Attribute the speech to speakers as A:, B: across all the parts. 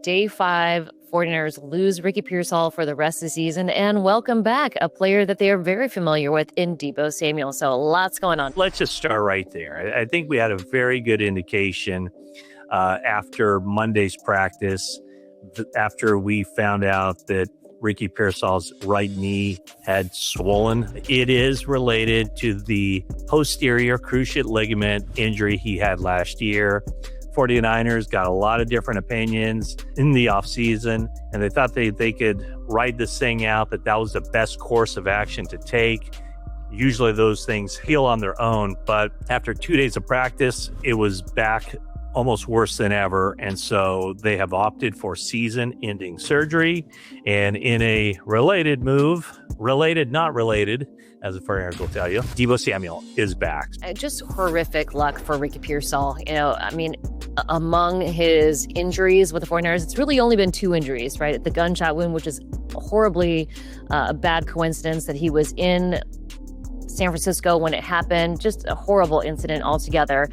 A: Day 5, 49ers lose Ricky Pearsall for the rest of the season and welcome back a player that they are very familiar with in Deebo Samuel. So lots going on.
B: Let's just start right there. I think we had a very good indication after Monday's practice, after we found out that Ricky Pearsall's right knee had swollen. It is related to the posterior cruciate ligament injury he had last year. 49ers got a lot of different opinions in the offseason, and they thought they could ride this thing out, that was the best course of action to take. Usually those things heal on their own, but after 2 days of practice, it was back almost worse than ever. And so they have opted for season-ending surgery. And in a related move, related, not related, as the 49ers will tell you, Deebo Samuel is back.
A: Just horrific luck for Ricky Pearsall. Among his injuries with the 49ers, it's really only been 2 injuries, right? The gunshot wound, which is horribly a bad coincidence that he was in San Francisco when it happened. Just a horrible incident altogether.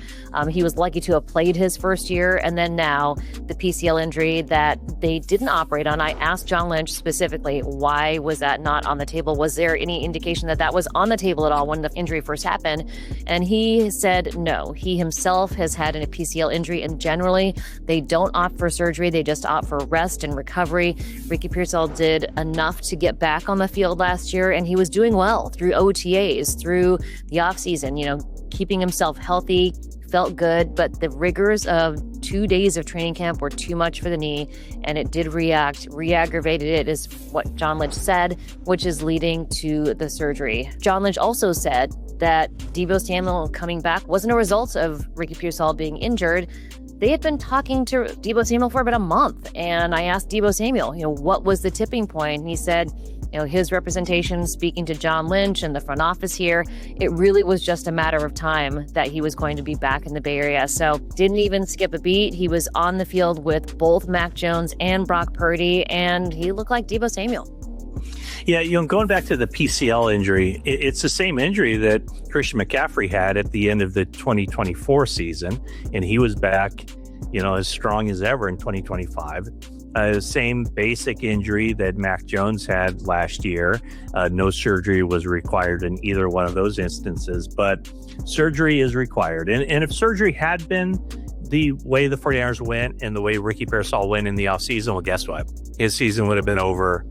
A: He was lucky to have played his first year, and then now the PCL injury that they didn't operate on. I asked John Lynch specifically, why was that not on the table? Was there any indication that was on the table at all when the injury first happened? And he said no. He himself has had a PCL injury, and generally they don't opt for surgery. They just opt for rest and recovery. Ricky Pearsall did enough to get back on the field last year, and he was doing well through OTAs, through the offseason, keeping himself healthy, felt good, but the rigors of 2 days of training camp were too much for the knee, and it did re-aggravated it, is what John Lynch said, which is leading to the surgery. John Lynch also said that Deebo Samuel coming back wasn't a result of Ricky Pearsall being injured. They had been talking to Deebo Samuel for about a month, and I asked Deebo Samuel, what was the tipping point? And he said, his representation, speaking to John Lynch and the front office here, it really was just a matter of time that he was going to be back in the Bay Area. So didn't even skip a beat. He was on the field with both Mac Jones and Brock Purdy, and he looked like Deebo Samuel.
B: Yeah, going back to the PCL injury, it's the same injury that Christian McCaffrey had at the end of the 2024 season, and he was back, as strong as ever in 2025. Same basic injury that Mac Jones had last year. No surgery was required in either one of those instances, but surgery is required. And if surgery had been the way the 49ers went and the way Ricky Pearsall went in the offseason, well, guess what? His season would have been over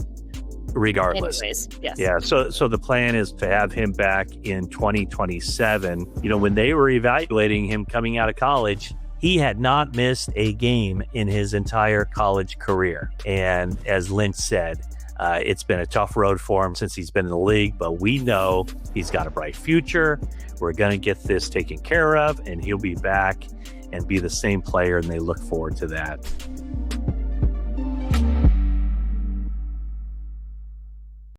B: regardless.
A: Anyways, yes.
B: Yeah, so the plan is to have him back in 2027. When they were evaluating him coming out of college, he had not missed a game in his entire college career. And as Lynch said, it's been a tough road for him since he's been in the league, but we know he's got a bright future. We're going to get this taken care of, and he'll be back and be the same player, and they look forward to that.